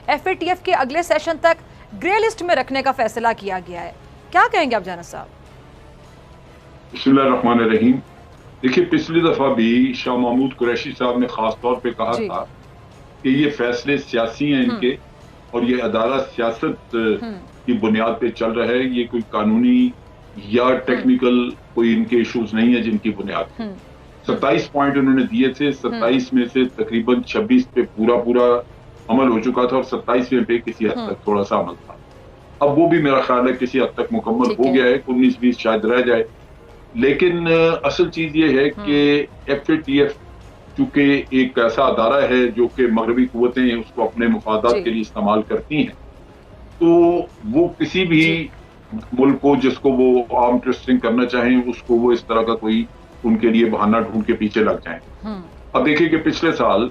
FATF के अगले session तक ग्रे लिस्ट में रखने का फैसला किया गया है। क्या कहेंगे आप जानस साहब? बिस्मिल्लाहिर्रहमानिर्रहीम। देखिए, पिछली दफा भी शाह महमूद कुरैशी साहब ने खास तौर पे कहा था कि ये फैसले सियासी हैं इनके, और ये अदारा सियासत की बुनियाद पे चल रहा है, ये कोई कानूनी या टेक्निकल कोई इनके इश्यूज नहीं है जिनकी बुनियाद 27 पॉइंट उन्होंने दिए थे। 27 में से तकरीबन 26 पे पूरा अमल हो चुका था और 27वें पे किसी हद तक थोड़ा सा अमल था। अब वो भी मेरा ख्याल है किसी हद तक मुकम्मल हो गया है, 19-20 शायद रह जाए। लेकिन असल चीज ये है कि FATF चूंकि एक ऐसा अदारा है जो कि मगरबी कुव्वतें उसको अपने मुफादात के लिए इस्तेमाल करती हैं, तो वो किसी भी मुल्क को जिसको वो आर्म ट्विस्टिंग करना चाहें उसको वो इस तरह का कोई उनके लिए बहाना ढूंढ के पीछे लग जाएं। अब देखिए कि पिछले साल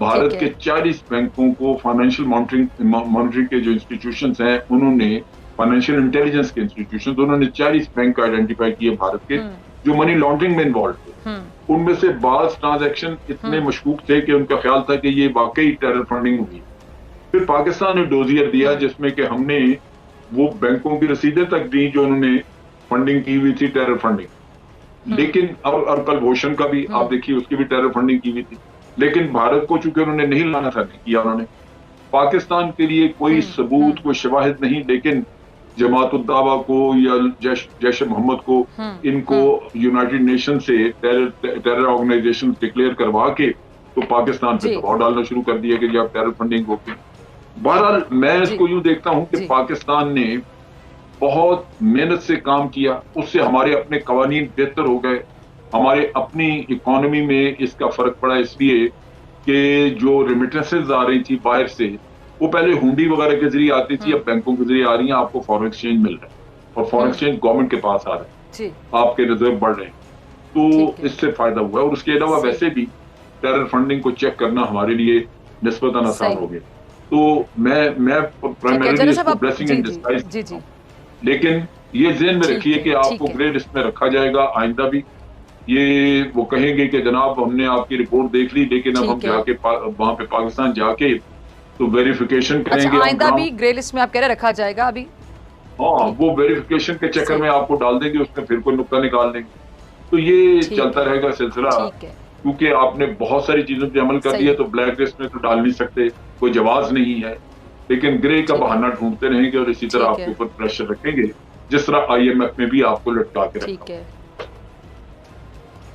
भारत के 40 बैंकों को फाइनेंशियल मॉनिटरिंग के जो इंस्टीट्यूशंस हैं उन्होंने, फाइनेंशियल इंटेलिजेंस के इंस्टीट्यूशंस, उन्होंने 40 बैंक आइडेंटिफाई किए भारत के जो मनी लॉन्ड्रिंग में इन्वॉल्व थे। उनमें से बाज ट्रांजैक्शन इतने मशकूक थे कि उनका ख्याल था कि ये वाकई टेरर फंडिंग हुई। फिर पाकिस्तान ने डोजियर दिया जिसमें कि हमने वो बैंकों की रसीदें तक दी जो उन्होंने फंडिंग की हुई थी, टेरर फंडिंग। लेकिन और कलभूषण का भी आप देखिए, उसकी भी टेरर फंडिंग की हुई थी। लेकिन भारत को चूंकि उन्होंने नहीं लाना था, नहीं किया उन्होंने। पाकिस्तान के लिए कोई सबूत, कोई शवाहिद नहीं, लेकिन जमात-उद-दावा को या जैश मोहम्मद को, इनको यूनाइटेड नेशन से टेरर ऑर्गेनाइजेशन डिक्लेयर करवा के तो पाकिस्तान पे दबाव डालना शुरू कर दिया कि आप टेरर फंडिंग होती। बहरहाल मैं इसको यूं देखता हूं कि पाकिस्तान ने बहुत मेहनत से काम किया, उससे हमारे अपने कवानीन बेहतर हो गए, हमारे अपनी इकोनॉमी में इसका फर्क पड़ा, इसलिए कि जो रेमिटेंसेज आ रही थी बाहर से, वो पहले हुंडी वगैरह के जरिए आती थी, अब बैंकों के जरिए आ रही हैं। आपको फॉरेन एक्सचेंज मिल रहा है और फॉरेन एक्सचेंज गवर्नमेंट के पास आ रहा है, आपके रिजर्व बढ़ रहे हैं, तो इससे फायदा हुआ है। और उसके अलावा वैसे भी टेरर फंडिंग को चेक करना हमारे लिए निस्बतन आसान हो गया। तो मैं प्राइमरीली इसको ब्लेसिंग इन डिस्गाइज, लेकिन ये ज़हन में रखिए कि आपको ग्रे लिस्ट में रखा जाएगा आइंदा भी। ये वो कहेंगे कि जनाब हमने आपकी रिपोर्ट देख ली, लेकिन अब हम जाके वहां पे पाकिस्तान जाके तो वेरिफिकेशन करेंगे। आइंदा भी ग्रे लिस्ट में आप कह रहे रखा जाएगा अभी? हाँ, वो वेरिफिकेशन के चक्कर में आपको डाल देंगे, उसमें फिर कोई नुक्ता निकाल देंगे। तो ये चलता रहेगा सिलसिला, क्योंकि आपने बहुत सारी चीजों पे अमल कर दिया, तो ब्लैक लिस्ट में तो डाल नहीं सकते, कोई जवाब नहीं है। लेकिन ग्रे का बहाना ढूंढते रहेंगे और इसी तरह आपके ऊपर प्रेशर रखेंगे, जिस तरह IMF में भी आपको लटका के रखा।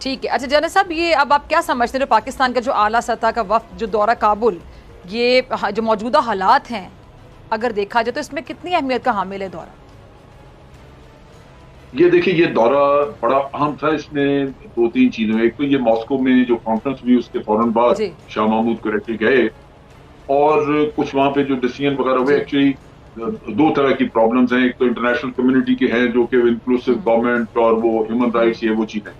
ठीक है। अच्छा जानस साहब, ये अब आप क्या समझते हैं पाकिस्तान का जो आला सतह का वफ्द जो दौरा काबुल, ये जो मौजूदा हालात हैं अगर देखा जाए तो इसमें कितनी अहमियत का हामिल है दौरा? ये देखिए, ये दौरा बड़ा अहम था। इसमें 2-3 चीजें, एक तो ये मॉस्को में जो कॉन्फ्रेंस हुई उसके फौरन बाद शाह महमूद कुरैशी गए और कुछ वहां पे जो डिसीजन वगैरह हुए। एक्चुअली 2 तरह की प्रॉब्लम्स हैं, एक तो इंटरनेशनल कम्युनिटी के हैं जो कि इंक्लूसिव गवर्नमेंट और वो ह्यूमन राइट्स, ये वो चीजें।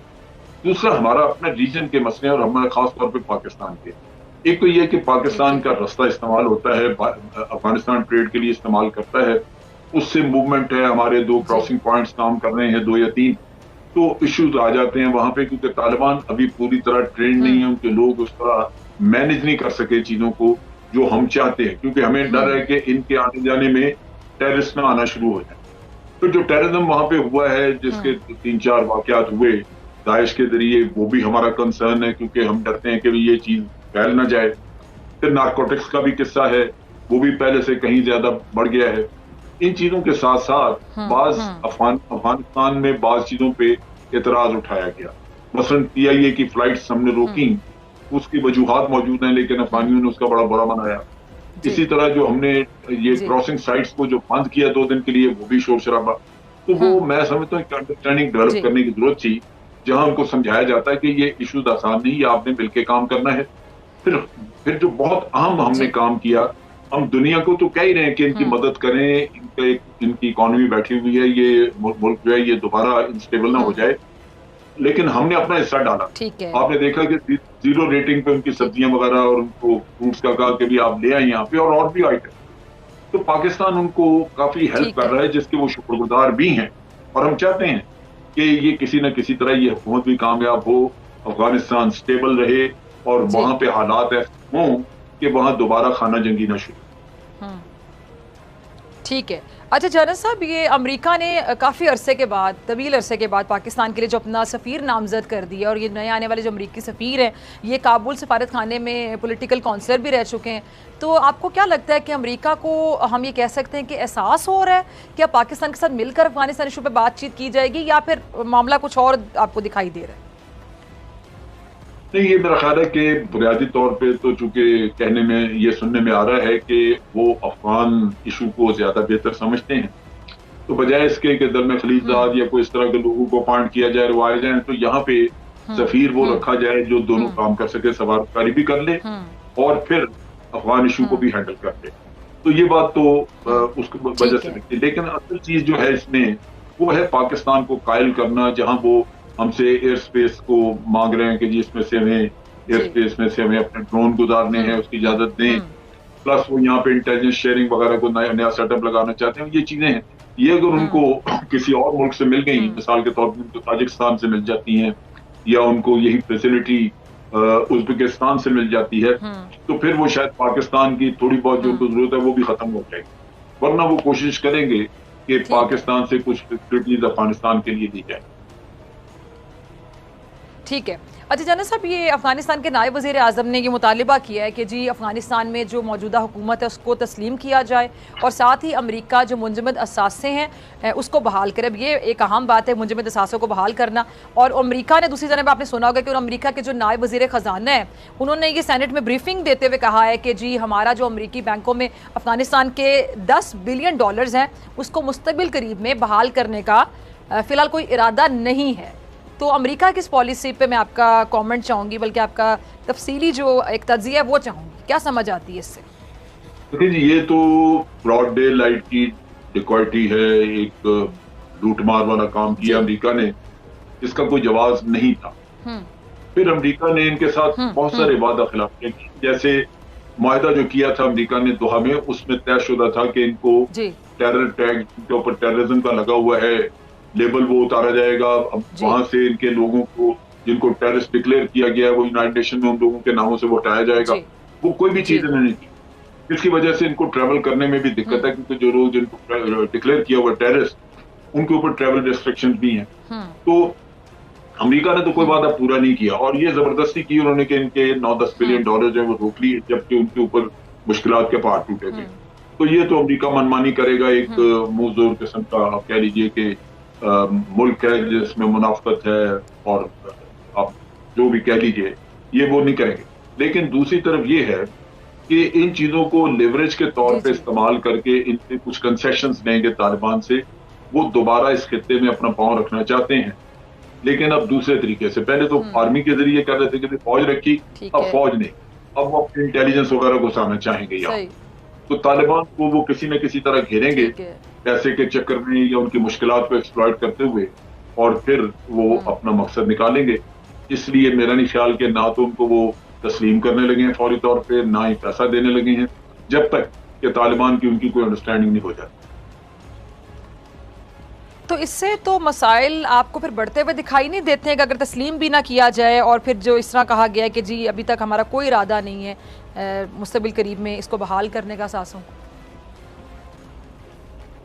दूसरा हमारा अपना रीजन के मसले और हमारे खास तौर पे पाकिस्तान के। एक तो ये कि पाकिस्तान का रास्ता इस्तेमाल होता है, अफगानिस्तान ट्रेड के लिए इस्तेमाल करता है, उससे मूवमेंट है, हमारे 2 क्रॉसिंग पॉइंट्स काम कर रहे हैं, 2 या 3, तो इश्यूज आ जाते हैं वहां पे, क्योंकि तालिबान अभी पूरी तरह ट्रेंड नहीं है, उनके लोग उस तरह मैनेज नहीं कर सके चीजों को जो हम चाहते हैं, क्योंकि हमें डर है कि इनके आने जाने में टेररिस्ट ना आना शुरू हो जाए। तो जो टेररिज्म वहां पे हुआ है, जिसके 3-4 वाकयात हुए दाइश के जरिए, वो भी हमारा कंसर्न है, क्योंकि हम डरते हैं कि ये चीज फैल ना जाए। फिर नारकोटिक्स का भी किस्सा है, वो भी पहले से कहीं ज्यादा बढ़ गया है। इन चीजों के साथ साथ बाज अफगानिस्तान में बाज चीजों पे एतराज उठाया गया। मसलन PIA की फ्लाइट्स हमने रोकी, उसकी वजूहात मौजूद हैं, लेकिन अफगानियों ने उसका बड़ा बुरा मनाया। इसी तरह जो हमने ये क्रॉसिंग साइट्स को जो बंद किया 2 दिन के लिए, वो भी शोर शराबा। तो वो मैं समझता हूँ अंडरस्टैंडिंग डेवलप करने की जरूरत थी, जहां हमको समझाया जाता है कि ये इश्यूज आसान नहीं, ये आपने मिलकर काम करना है। फिर जो बहुत अहम हमने काम किया, हम दुनिया को तो कह ही रहे हैं कि इनकी मदद करें, इनकी इकोनॉमी बैठी हुई है, ये मुल्क जो है ये दोबारा इंस्टेबल ना हो जाए, लेकिन हमने अपना हिस्सा डाला। आपने देखा कि 0 रेटिंग पे उनकी सब्जियां वगैरह और उनको फ्रूट्स का कहा कि भी आप ले आए यहाँ पे, और भी आइटम। तो पाकिस्तान उनको काफी हेल्प कर रहा है, जिसके वो शुक्रगुजार भी हैं, और हम चाहते हैं कि ये किसी न किसी तरह ये हुकूमत भी कामयाब हो, अफगानिस्तान स्टेबल रहे और वहां पे हालात ऐसे हों कि वहां दोबारा खाना जंगी ना शुरू। ठीक है। अच्छा जनरल साहब, ये अमेरिका ने काफ़ी अरसे के बाद, तवील अरसे के बाद पाकिस्तान के लिए जो अपना सफ़ीर नामजद कर दिया, और ये नए आने वाले जो अमेरिकी सफ़ीर हैं ये काबुल सफारत खाने में पॉलिटिकल काउंसलर भी रह चुके हैं। तो आपको क्या लगता है कि अमेरिका को हम ये कह सकते हैं कि एहसास हो रहा है कि अब पाकिस्तान के साथ मिलकर अफगानिस्तान इशू पर बातचीत की जाएगी, या फिर मामला कुछ और आपको दिखाई दे रहा है? नहीं, ये मेरा ख्याल है कि बुनियादी तौर पे तो चूंकि कहने में ये सुनने में आ रहा है कि वो अफगान इशू को ज्यादा बेहतर समझते हैं, तो बजाय इसके कि दर में खलीफजाद या कोई इस तरह के लोगों को अपॉइंट किया जाए, वो आए जाए, तो यहाँ पे सफीर वो रखा जाए जो दोनों काम कर सके, सवारकारी भी कर ले और फिर अफगान इशू को भी हैंडल कर ले। तो ये बात तो उसकी वजह से दिखती है। लेकिन असल चीज जो है इसमें वो है पाकिस्तान को कायल करना, जहां वो हमसे एयर स्पेस को मांग रहे हैं कि जी इसमें से हमें एयर स्पेस में से हमें अपने ड्रोन गुजारने हैं, उसकी इजाजत दें, प्लस वो यहाँ पे इंटेलिजेंस शेयरिंग वगैरह को नया सेटअप लगाना चाहते हैं। ये चीजें हैं, ये अगर उनको किसी और मुल्क से मिल गई, मिसाल के तौर पर उनको ताजिकिस्तान से मिल जाती हैं या उनको यही फैसिलिटी उज्बेकिस्तान से मिल जाती है, तो फिर वो शायद पाकिस्तान की थोड़ी बहुत जो जरूरत है वो भी खत्म हो जाएगी। वरना वो कोशिश करेंगे कि पाकिस्तान से कुछ फैसिलिटीज अफगानिस्तान के लिए दी जाए। ठीक है। अच्छा जनरल साहब, ये अफगानिस्तान के नायब वज़ीर आज़म ने ये मुतालिबा किया है कि जी अफगानिस्तान में जो मौजूदा हुकूमत है उसको तस्लीम किया जाए, और साथ ही अमेरिका जो मुंजमद असासे हैं उसको बहाल करे। अब ये एक अहम बात है, मुंजमद असासों को बहाल करना। और अमेरिका ने दूसरी जानब आपने सुना होगा कि अमेरिका के जो नायब वज़ीर ख़जाना है उन्होंने ये सेनेट में ब्रीफिंग देते हुए कहा है कि जी हमारा जो अमेरिकी बैंकों में अफगानिस्तान के $10 बिलियन हैं उसको मुस्तक़बिल करीब में बहाल करने का फ़िलहाल कोई इरादा नहीं है। तो अमेरिका की इस पॉलिसी पे मैं आपका कमेंट चाहूंगी, बल्कि आपका तफसीली जो एक तज्जिया है वो चाहूंगी, क्या समझ आती है इससे? देखिए जी, ये तो ब्रॉड डे लाइट की डिकॉइटी है, एक लूटमार वाला काम किया अमेरिका ने, इसका कोई जवाब नहीं था। फिर अमेरिका ने इनके साथ बहुत सारे वादा खिलाफियां की, जैसे मुआहदा जो किया था अमेरिका ने दोहा में, उसमें तयशुदा था कि इनको टेरर टैग के ऊपर टेररिज्म का लगा हुआ है लेबल वो उतारा जाएगा। अब वहां से इनके लोगों को जिनको टेररिस्ट डिक्लेयर किया गया है वो यूनाइटेड नेशन में उन लोगों के नामों से वो हटाया जाएगा। वो कोई भी चीज इन्होंने की, इसकी वजह से इनको ट्रैवल करने में भी दिक्कत है, क्योंकि जो लोग जिनको डिक्लेयर किया हुआ टेररिस्ट उनके ऊपर ट्रैवल रिस्ट्रिक्शन भी हैं। तो अमेरिका ने तो कोई वादा पूरा नहीं किया, और ये जबरदस्ती की उन्होंने कि इनके $9-10 बिलियन जो है वो रोक लिए, जबकि उनके ऊपर मुश्किलात के पहाड़ टूटे थे। तो ये तो अमेरिका मनमानी करेगा, एक मुंह जोर किस्म का आप कह लीजिए कि मुल्क है जिसमें मुनाफत है, और आप जो भी कह लीजिए, ये वो नहीं करेंगे। लेकिन दूसरी तरफ ये है कि इन चीजों को लेवरेज के तौर पे इस्तेमाल करके इनसे कुछ कंसेशंस लेंगे तालिबान से, वो दोबारा इस खित्ते में अपना पांव रखना चाहते हैं, लेकिन अब दूसरे तरीके से। पहले तो आर्मी के जरिए कर रहे थे कि फौज रखी, अब फौज नहीं, अब वो अपनी इंटेलिजेंस वगैरह घुसाना चाहेंगे यहाँ। तो तालिबान को वो किसी न किसी तरह घेरेंगे पैसे के चक्कर में या उनकी मुश्किलात को एक्सप्लॉइट करते हुए, और फिर वो अपना मकसद निकालेंगे। इसलिए मेरा नहीं ख्याल कि ना तो उनको वो तस्लीम करने लगे हैं फौरी तौर पे, ना ही पैसा देने लगे हैं, जब तक कि तालिबान की उनकी कोई अंडरस्टैंडिंग नहीं हो जाती। तो इससे तो मसाइल आपको फिर बढ़ते हुए दिखाई नहीं देते हैं कि अगर तस्लीम भी ना किया जाए, और फिर जो इस तरह कहा गया है कि जी अभी तक हमारा कोई इरादा नहीं है मुस्तक़बिल करीब में इसको बहाल करने का असासों को?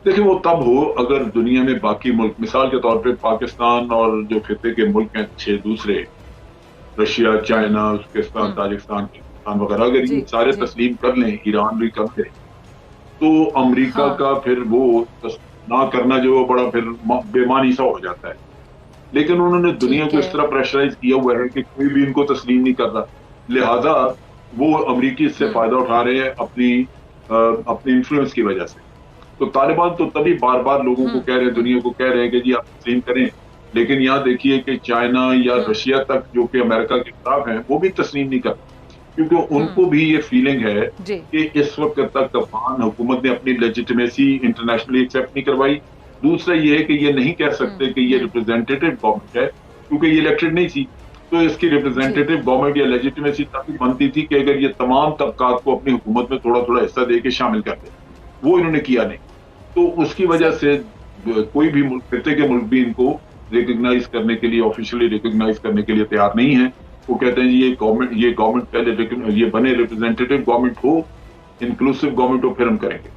देखिए, वो तब हो अगर दुनिया में बाकी मुल्क, मिसाल के तौर पे पाकिस्तान और जो खिते के मुल्क हैं 6 दूसरे, Russia, China, Uzbekistan, Tajikistan, Kyrgyzstan वगैरह, अगर ये सारे तस्लीम कर लें, ईरान भी कर ले, तो अमेरिका का फिर वो ना करना जो बड़ा फिर बेमानी सा हो जाता है। लेकिन उन्होंने दुनिया को इस तरह प्रेशराइज किया हुआ है कि कोई भी इनको तस्लीम नहीं कर रहा, लिहाजा वो अमेरिकी इससे फायदा उठा रहे हैं अपनी इन्फ्लुएंस की वजह से। तो तालिबान तो तभी बार बार लोगों को कह रहे हैं, दुनिया को कह रहे हैं कि जी आप तस्लीम करें, लेकिन यहाँ देखिए कि चाइना या रशिया तक जो कि अमेरिका के खिलाफ हैं वो भी तस्लीम नहीं करते, क्योंकि उनको भी ये फीलिंग है कि इस वक्त तक अफगान हुकूमत ने अपनी लेजिटिमेसी इंटरनेशनली एक्सेप्ट नहीं करवाई। दूसरा ये है कि ये नहीं कह सकते कि ये रिप्रेजेंटेटिव गवर्नमेंट है, क्योंकि ये इलेक्टेड नहीं थी। तो इसकी रिप्रेजेंटेटिव गवर्नमेंट या लेजिटिमेसी तभी बनती थी कि अगर ये तमाम तबकात को अपनी हुकूमत में थोड़ा थोड़ा हिस्सा दे के शामिल कर दे, वो इन्होंने किया नहीं। तो उसकी वजह से कोई भी मुल्क, खिते के मुल्क भी इनको रिकग्नाइज करने के लिए, ऑफिशियली रिकग्नाइज करने के लिए तैयार नहीं है। वो कहते हैं ये गवर्नमेंट पहले ये बने रिप्रेजेंटेटिव गवर्नमेंट हो, इंक्लूसिव गवर्नमेंट को फिर हम करेंगे।